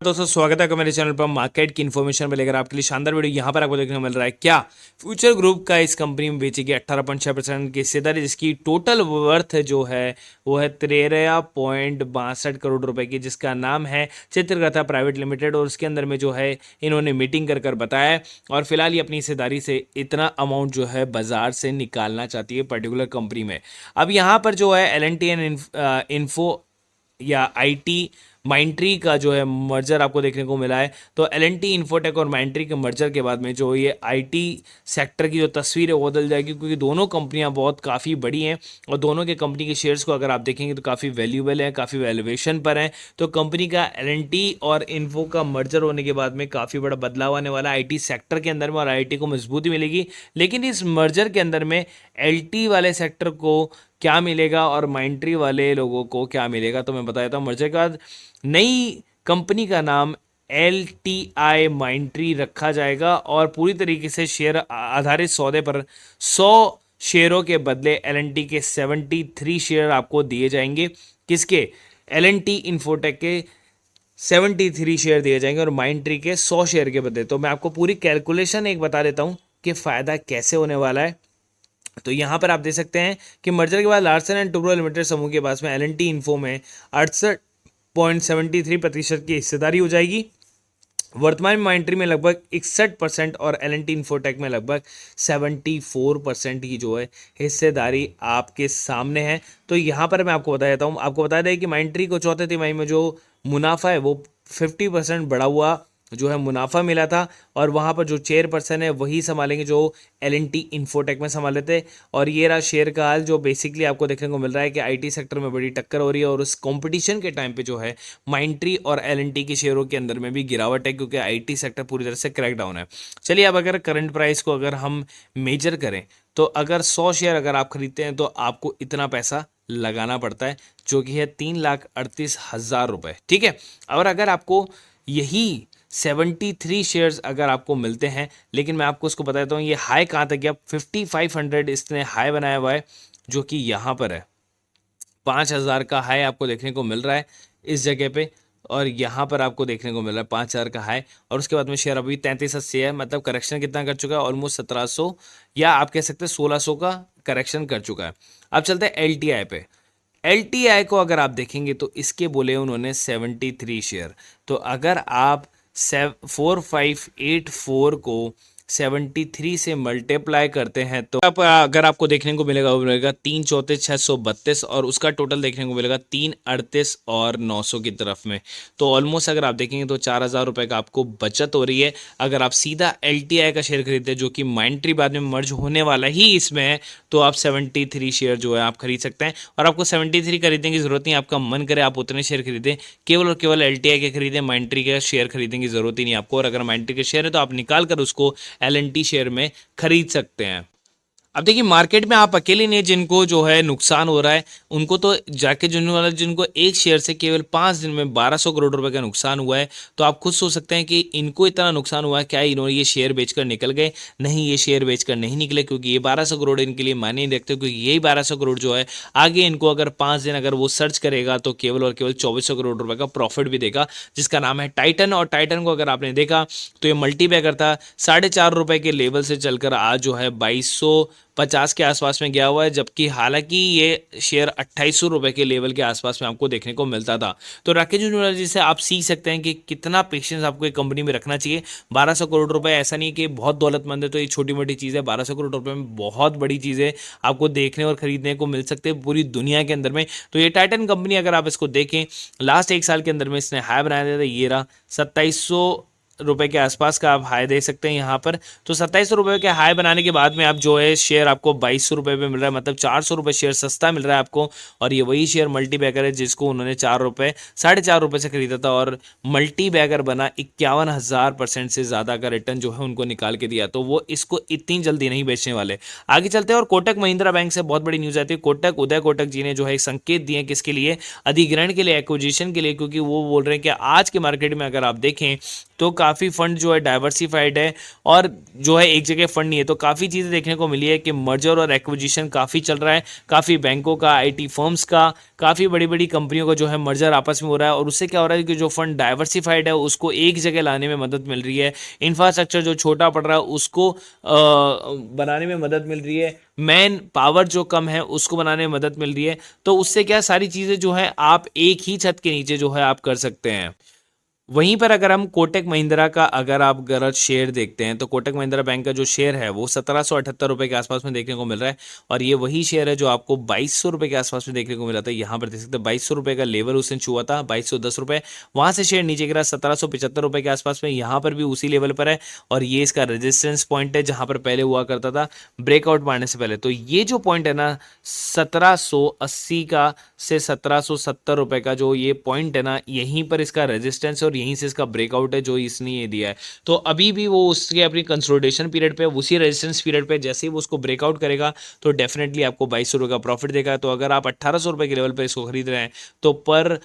दोस्तों स्वागत है आपका मेरे चैनल पर मार्केट की इन्फॉर्मेशन में लेकर आपके लिए शानदार वीडियो। यहाँ पर आपको देखने को मिल रहा है क्या फ्यूचर ग्रुप का इस कंपनी में बेचेगी 18.6% की हिस्सेदारी, जिसकी टोटल वर्थ जो है वो है 13.62 करोड़ रुपए की, जिसका नाम है चित्रकथा प्राइवेट लिमिटेड। और उसके अंदर में जो है इन्होंने मीटिंग कर कर बताया है और फिलहाल ये अपनी हिस्सेदारी से इतना अमाउंट जो है बाजार से निकालना चाहती है पर्टिकुलर कंपनी में। अब यहाँ पर जो है एल&टी एंड इन्फो या आईटी माइंट्री का जो है मर्जर आपको देखने को मिला है। तो एल&टी इन्फोटेक और माइंट्री के मर्जर के बाद में जो ये आईटी सेक्टर की जो तस्वीर है वो बदल जाएगी, क्योंकि दोनों कंपनियां बहुत काफ़ी बड़ी हैं और दोनों के कंपनी के शेयर्स को अगर आप देखेंगे तो काफ़ी वैल्यूएबल है, काफ़ी वैल्यूएशन पर है। तो कंपनी का एल&टी और इन्फो का मर्जर होने के बाद में काफ़ी बड़ा बदलाव आने वाला है आईटी सेक्टर के अंदर में और आईटी को मजबूती मिलेगी। लेकिन इस मर्जर के अंदर में एल&टी वाले सेक्टर को क्या मिलेगा और माइंट्री वाले लोगों को क्या मिलेगा, तो मैं बता देता हूँ। मर्जर के बाद नई कंपनी का नाम LTI माइंट्री रखा जाएगा और पूरी तरीके से शेयर आधारित सौदे पर 100 शेयरों के बदले एल&टी के 73 शेयर आपको दिए जाएंगे। किसके? एल&टी इन्फोटेक के 73 शेयर दिए जाएंगे और माइंट्री के 100 शेयर के बदले। तो मैं आपको पूरी कैलकुलेशन एक बता देता हूँ कि फ़ायदा कैसे होने वाला है। तो यहाँ पर आप देख सकते हैं कि मर्जर के बाद लार्सन एंड टुब्रो लिमिटेड समूह के पास में एल&टी इन्फो में 68.73% की हिस्सेदारी हो जाएगी। वर्तमान में माइंट्री में लगभग 61% और एल&टी इन्फोटेक में लगभग 74% की जो है हिस्सेदारी आपके सामने है। तो यहाँ पर मैं आपको बता देता हूँ, आपको बता दें कि माइंट्री को चौथे तिमाही में जो मुनाफा है वो 50% बढ़ा हुआ जो है मुनाफा मिला था और वहाँ पर जो चेयरपर्सन है वही संभालेंगे जो एल&टी इन्फोटेक में संभाले थे। और ये रहा शेयर का हाल, जो बेसिकली आपको देखने को मिल रहा है कि आईटी सेक्टर में बड़ी टक्कर हो रही है और उस कंपटीशन के टाइम पे जो है माइंट्री और एल&टी के शेयरों के अंदर में भी गिरावट है, क्योंकि आईटी सेक्टर पूरी तरह से क्रैक डाउन है। चलिए अब अगर करंट प्राइस को अगर हम मेजर करें तो अगर 100 शेयर अगर आप खरीदते हैं तो आपको इतना पैसा लगाना पड़ता है, जो कि है 3,38,000 रुपये। ठीक है। और अगर आपको यही 73 शेयर्स अगर आपको मिलते हैं, लेकिन मैं आपको उसको बताता हूँ ये हाई कहाँ तक गया। 5500 इसने हाई बनाया हुआ है, जो कि यहाँ पर है 5000 का हाई आपको देखने को मिल रहा है इस जगह पे, और यहाँ पर आपको देखने को मिल रहा है 5000 का हाई। और उसके बाद में शेयर अभी 3380 है, मतलब करेक्शन कितना कर चुका है? ऑलमोस्ट 1700 या आप कह सकते हैं 1600 का करेक्शन कर चुका है। अब चलते हैं एल&टी पे। एल&टी को अगर आप देखेंगे तो इसके बोले उन्होंने 73 शेयर। तो अगर आप 4584 को 73 से मल्टीप्लाई करते हैं तो अगर आपको देखने को मिलेगा वो मिलेगा 3 × 4 = 632 और उसका टोटल देखने को मिलेगा 338 और 900 की तरफ में। तो ऑलमोस्ट अगर आप देखेंगे तो 4000 रुपये का आपको बचत हो रही है अगर आप सीधा एल&टी का शेयर खरीदते हैं, जो कि माइंट्री बाद में मर्ज होने वाला ही इसमें है। तो आप 73 शेयर जो है आप खरीद सकते हैं और आपको 73 खरीदने की जरूरत नहीं, आपका मन करे आप उतने शेयर खरीदें, केवल और केवल एल&टी के खरीदें, माइंट्री के शेयर खरीदने की जरूरत ही नहीं आपको। और अगर माइंट्री के शेयर है तो आप निकाल कर उसको एल&टी शेयर में खरीद सकते हैं। अब देखिए मार्केट में आप अकेले नहीं, जिनको जो है नुकसान हो रहा है उनको तो जाके जिनको एक शेयर से केवल 5 दिन में 1200 करोड़ रुपए का नुकसान हुआ है। तो आप खुद सोच सकते हैं कि इनको इतना नुकसान हुआ है, क्या इन्होंने ये शेयर बेचकर निकल गए? नहीं, ये शेयर बेचकर नहीं निकले, क्योंकि ये 1200 करोड़ इनके लिए मायने नहीं रखते, क्योंकि यही 1200 करोड़ जो है आगे इनको अगर 5 दिन अगर वो सर्च करेगा तो केवल और केवल 2400 करोड़ रुपए का प्रॉफिट भी देगा, जिसका नाम है टाइटन। और टाइटन को अगर आपने देखा तो ये मल्टीबैगर था, 4.5 रुपए के लेवल से चलकर आज जो है 2250 के आसपास में गया हुआ है, जबकि हालांकि ये शेयर 2800 रुपए के लेवल के आसपास में आपको देखने को मिलता था। तो राकेश यूनिवर्सिटी से आप सीख सकते हैं कि कितना पेशेंस आपको एक कंपनी में रखना चाहिए। 1200 करोड़ रुपए ऐसा नहीं कि बहुत दौलतमंद है तो ये छोटी मोटी चीज़ है, 1200 करोड़ रुपए में बहुत बड़ी चीज़ें आपको देखने और खरीदने को मिल सकते हैं पूरी दुनिया के अंदर में। तो ये टाइटन कंपनी अगर आप इसको देखें, लास्ट 1 साल के अंदर में इसने हाई बनाया था, ये रहा 2700 रुपए के आसपास का आप हाई दे सकते हैं यहाँ पर। तो 2700 रुपये के हाई बनाने के बाद में आप जो है शेयर आपको 2200 रुपये पे मिल रहा है, मतलब 400 रुपये शेयर सस्ता मिल रहा है आपको। और ये वही शेयर मल्टीबैगर है जिसको उन्होंने 4.5 रुपये से खरीदा था और मल्टीबैगर बना 51,000% से ज़्यादा का रिटर्न जो है उनको निकाल के दिया। तो वो इसको इतनी जल्दी नहीं बेचने वाले। आगे चलते हैं और कोटक महिंद्रा बैंक से बहुत बड़ी न्यूज़ आती है। उदय कोटक जी ने जो है एक संकेत दिए किसके लिए? अधिग्रहण के लिए, एक्विजिशन के लिए, क्योंकि वो बोल रहे हैं कि आज के मार्केट में अगर आप देखें तो काफ़ी फंड जो है डाइवर्सिफाइड है और जो है एक जगह फंड नहीं है। तो काफ़ी चीज़ें देखने को मिली है कि मर्जर और एक्विजिशन काफ़ी चल रहा है, काफ़ी बैंकों का, आईटी फर्म्स का, काफ़ी बड़ी बड़ी कंपनियों का जो है मर्जर आपस में हो रहा है और उससे क्या हो रहा है कि जो फंड डाइवर्सिफाइड है उसको एक जगह लाने में मदद मिल रही है। इंफ्रास्ट्रक्चर जो छोटा पड़ रहा है उसको बनाने में मदद मिल रही है, मैन पावर जो कम है उसको बनाने में मदद मिल रही है। तो उससे क्या सारी चीज़ें जो है आप एक ही छत के नीचे जो है आप कर सकते हैं। वहीं पर अगर हम कोटक महिंद्रा का अगर आप गरज शेयर देखते हैं तो कोटक महिंद्रा बैंक का जो शेयर है वो 1778 रुपये के आसपास में देखने को मिल रहा है और ये वही शेयर है जो आपको 2200 रुपये के आसपास में देखने को मिला था। यहाँ पर देख सकते हैं 2200 रुपये का लेवल उसने छुआ था, 2210 रुपये, वहाँ से शेयर नीचे गिरा 1775 रुपये के आसपास में, यहाँ पर भी उसी लेवल पर है और ये इसका रेजिस्टेंस पॉइंट है जहाँ पर पहले हुआ करता था ब्रेकआउट मारने से पहले। तो ये जो पॉइंट है ना 1780 का से 1770 रुपये का जो ये पॉइंट है ना, यहीं पर इसका रेजिस्टेंस और यहीं से इसका ब्रेकआउट है जो इसने ये दिया है। तो अभी भी वो उसके अपनी कंसोलिडेशन पीरियड पे, उसी रेजिस्टेंस पीरियड पे जैसे ही वो उसको ब्रेकआउट करेगा तो डेफिनेटली आपको 2200 का प्रॉफिट देगा। तो अगर आप 1800 के लेवल पे इसको खरीद रहे हैं तो पर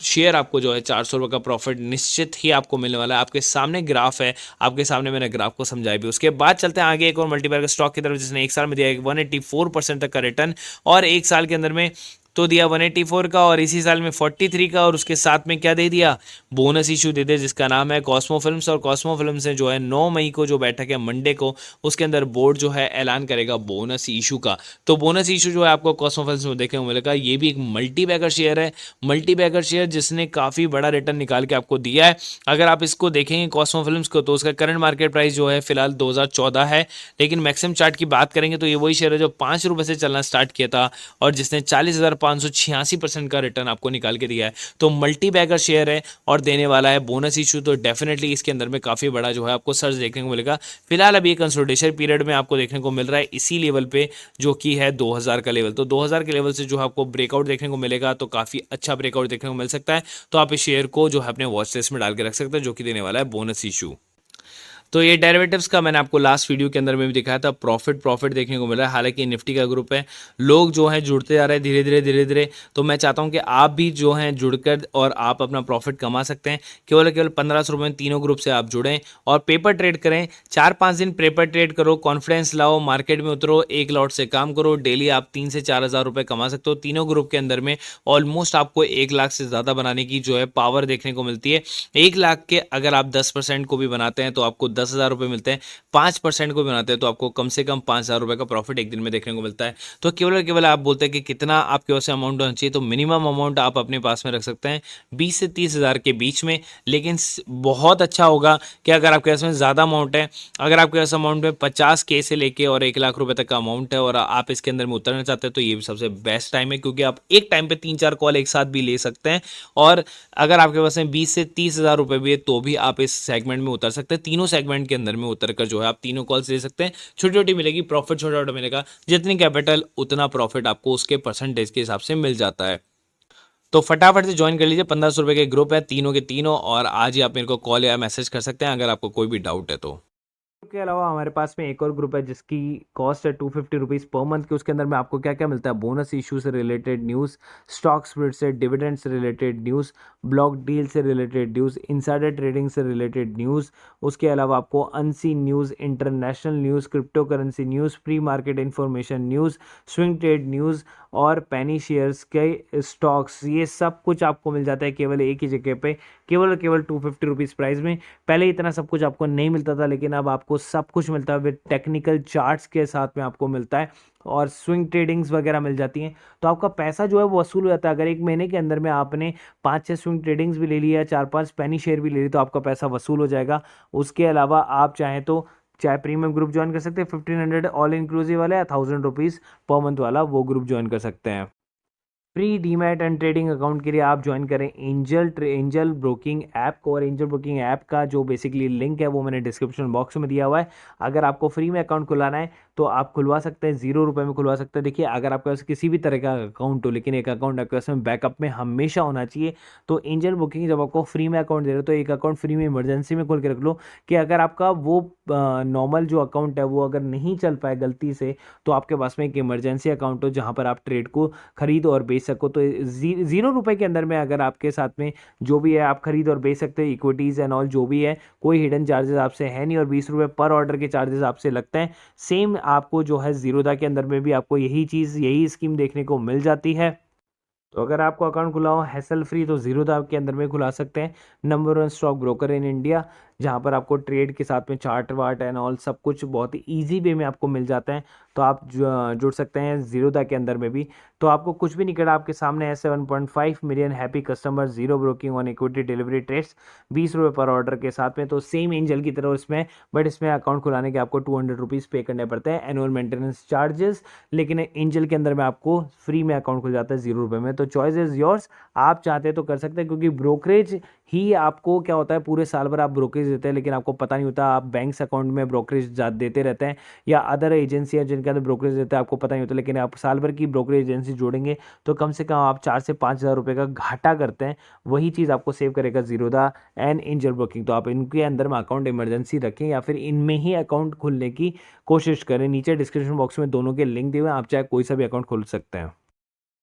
शेयर आपको जो है 400 का प्रॉफिट निश्चित ही आपको मिलने वाला है। आपके सामने ग्राफ है, आपके सामने मैंने ग्राफ को समझाया भी। उसके बाद चलते हैं आगे एक और मल्टीप्लायर के स्टॉक की तरफ जिसने एक साल में दिया 184% तक का रिटर्न और एक साल के अंदर में तो दिया 184 का और इसी साल में 43 का और उसके साथ में क्या दे दिया, बोनस इशू दे दिया जिसका नाम है कॉस्मो फिल्म्स। और कॉस्मो फिल्म्स ने जो है 9 मई को जो बैठक है मंडे को, उसके अंदर बोर्ड जो है ऐलान करेगा बोनस इशू का। तो बोनस इशू जो है आपको कॉस्मो फिल्म्स में देखने को मिलेगा। ये भी एक मल्टी बैगर शेयर है, मल्टी बैगर शेयर जिसने काफ़ी बड़ा रिटर्न निकाल के आपको दिया है। अगर आप इसको देखेंगे कॉस्मो फिल्म्स को तो उसका करंट मार्केट प्राइस जो है फिलहाल 2014 है, लेकिन मैक्सिमम चार्ट की बात करेंगे तो ये वही शेयर है जो 5 रुपये से चलना स्टार्ट किया था और जिसने 40,586% का रिटर्न आपको निकाल के दिया है। तो मल्टी बैगर शेयर है और देने वाला है बोनस इशू, तो डेफिनेटली इसके अंदर में काफ़ी बड़ा जो है आपको सर्च देखने को मिलेगा। फिलहाल अभी कंसोलिडेशन पीरियड में आपको देखने को मिल रहा है इसी लेवल पे जो कि है 2000 का लेवल। तो 2000 के लेवल से जो आपको ब्रेकआउट देखने को मिलेगा तो काफ़ी अच्छा ब्रेकआउट देखने को मिल सकता है। तो आप इस शेयर को जो है अपने वॉच लिस्ट में डाल के रख सकते हैं जो कि देने वाला है बोनस इशू। तो ये डेरिवेटिव्स का मैंने आपको लास्ट वीडियो के अंदर में भी दिखाया था, प्रॉफिट देखने को मिल रहा है। हालांकि निफ्टी का ग्रुप है, लोग जो हैं जुड़ते जा रहे हैं धीरे धीरे। तो मैं चाहता हूं कि आप भी जो हैं जुड़कर और आप अपना प्रॉफिट कमा सकते हैं। केवल 1500 रुपये में तीनों ग्रुप से आप जुड़ें और पेपर ट्रेड करें। 4-5 दिन पेपर ट्रेड करो, कॉन्फिडेंस लाओ, मार्केट में उतरो, एक लॉट से काम करो। डेली आप 3 से 4 हज़ार रुपये कमा सकते हो। तीनों ग्रुप के अंदर में ऑलमोस्ट आपको 1 लाख से ज़्यादा बनाने की जो है पावर देखने को मिलती है। 1 लाख के अगर आप 10% को भी बनाते हैं तो आपको 10,000 रुपये मिलते हैं। 5% को बनाते हैं तो आपको कम से कम 5,000 रुपये का प्रॉफिट एक दिन में देखने को मिलता है। तो केवल आप बोलते हैं कि कितना आपके पास अमाउंट होना चाहिए, तो मिनिमम अमाउंट आप अपने पास में रख सकते हैं 20 से 30 हज़ार के बीच में। लेकिन बहुत अच्छा होगा कि अगर आपके पास में ज़्यादा अमाउंट है, अगर आपके पास अमाउंट में 50K से लेके और 1 लाख रुपये तक का अमाउंट है और आप इसके अंदर में उतरना चाहते हैं तो ये भी सबसे बेस्ट टाइम है, क्योंकि आप एक टाइम पे 3-4 कॉल एक साथ भी ले सकते हैं। और अगर आपके पास में 20 से 30 हज़ार रुपये भी है तो भी आप इस सेगमेंट में उतर सकते हैं। तीनों सेगमेंट के अंदर में उतर कर जो है आप तीनों कॉल्स ले सकते हैं। छोटी छोटी मिलेगी प्रॉफिट, छोटा छोटा मिलेगा। जितनी कैपिटल उतना प्रॉफिट आपको उसके परसेंटेज के हिसाब से मिल जाता है। तो फटाफट से ज्वाइन कर लीजिए। 1500 रुपये के ग्रुप है तीनों के तीनों, और आज ही आप मेरे को कॉल या मैसेज कर सकते हैं अगर आपको कोई भी डाउट है तो। के अलावा हमारे पास में एक और ग्रुप है जिसकी कॉस्ट है 250 रुपीज़ पर मंथ के। उसके अंदर में आपको क्या क्या मिलता है, बोनस इशू से रिलेटेड न्यूज़, स्टॉक स्प्लिट से, डिविडेंड से रिलेटेड न्यूज़, ब्लॉक डील से रिलेटेड न्यूज़, इनसाइडर ट्रेडिंग से रिलेटेड न्यूज़। उसके अलावा आपको unseen news, international news, crypto currency news, pre market information news, swing trade news और पेनी shares के स्टॉक्स, ये सब कुछ आपको मिल जाता है केवल एक ही जगह पे, केवल 250 रुपीज़ प्राइस में। पहले इतना सब कुछ आपको नहीं मिलता था, लेकिन अब आपको सब कुछ मिलता है विद टेक्निकल चार्ट्स के साथ में आपको मिलता है और स्विंग ट्रेडिंग्स वगैरह मिल जाती हैं। तो आपका पैसा जो है वो वसूल हो जाता है। अगर एक महीने के अंदर में आपने 5-6 स्विंग ट्रेडिंग्स भी ले लिया, 4-5 पेनी शेयर भी ले ली, तो आपका पैसा वसूल हो जाएगा। उसके अलावा आप चाहें तो चाहे प्रीमियम ग्रुप ज्वाइन कर सकते हैं, 1500 ऑल इंक्लूसिव वाला या 1000 रुपीज़ पर मंथ वाला वो ग्रुप ज्वाइन कर सकते हैं। Free demat and trading account के लिए आप ज्वाइन करें एंजल ब्रोकिंग ऐप को। और एंजल ब्रोकिंग ऐप का जो बेसिकली लिंक है वो मैंने डिस्क्रिप्शन बॉक्स में दिया हुआ है। अगर आपको फ्री में अकाउंट खुलाना है तो आप खुलवा सकते हैं, 0 रुपये में खुलवा सकते हैं। देखिए, अगर आपके पास किसी भी तरह का अकाउंट हो, लेकिन एक अकाउंट आपके पास में बैकअप में हमेशा होना चाहिए। तो एंजल ब्रोकिंग जब आपको फ्री में अकाउंट दे रहे हो तो एक अकाउंट फ्री में इमरजेंसी में खोल के रख लो, कि अगर आपका वो नॉर्मल जो अकाउंट है वो अगर नहीं चल पाए गलती से, तो आपके पास में एक इमरजेंसी अकाउंट हो जहाँ पर आप ट्रेड को खरीद और बेच बेच सको। तो 0 रुपए के अंदर में अगर आपके साथ में जो भी है आप खरीद और बेच सकते हो, इक्विटीज़ एंड ऑल जो भी है, कोई हिडन चार्जेस आपसे है नहीं और 20 रुपये पर ऑर्डर के चार्जेस आपसे लगते हैं। सेम आपको जो है ज़ीरोधा के अंदर में भी आपको यही चीज़, यही स्कीम देखने को मिल जाती है। तो अगर आपको अकाउंट खुला हो हैसल फ्री तो ज़ीरोधा के अंदर में खुला सकते हैं। Number 1 stock broker in India, जहाँ पर आपको ट्रेड के साथ में चार्ट वार्ट एंड ऑल सब कुछ बहुत ही ईजी वे में आपको मिल जाता है। तो आप जुड़ सकते हैं ज़ीरोधा के अंदर में भी। तो आपको कुछ भी नहीं करना, आपके सामने है 7.5 million happy customer, zero broking on equity delivery trades, 20 रुपये पर ऑर्डर के साथ में। तो सेम एंजल की तरह इसमें, बट इसमें अकाउंट खुलाने के आपको 200 रुपीज़ पे करने पड़ते हैं एनुअल मेंटेनेंस चार्जेस। लेकिन एंजल के अंदर में आपको फ्री में अकाउंट खुल जाता है 0 रुपये में। तो चॉइस इज़ योर्स, आप चाहते हैं तो कर सकते हैं, क्योंकि ब्रोकरेज ही आपको क्या होता है, पूरे साल भर आप ब्रोकरेज देते हैं लेकिन आपको पता नहीं होता, आप बैंक्स अकाउंट में ब्रोकरेज देते रहते हैं या अदर एजेंसी है जिनके अंदर ब्रोकरेज देते हैं, आपको पता नहीं होता। लेकिन आप साल भर की ब्रोकरेज एजेंसी जोड़ेंगे तो कम से कम आप 4 से 5 हज़ार रुपये का घाटा करते हैं। वही चीज़ आपको सेव करेगा ज़ीरोधा एंड एंजल ब्रोकिंग। तो आप इनके अंदर में अकाउंट इमरजेंसी रखें या फिर इनमें ही अकाउंट खोलने की कोशिश करें। नीचे डिस्क्रिप्शन बॉक्स में दोनों के लिंक दिए हुए हैं, आप चाहे कोई सा भी अकाउंट खोल सकते हैं।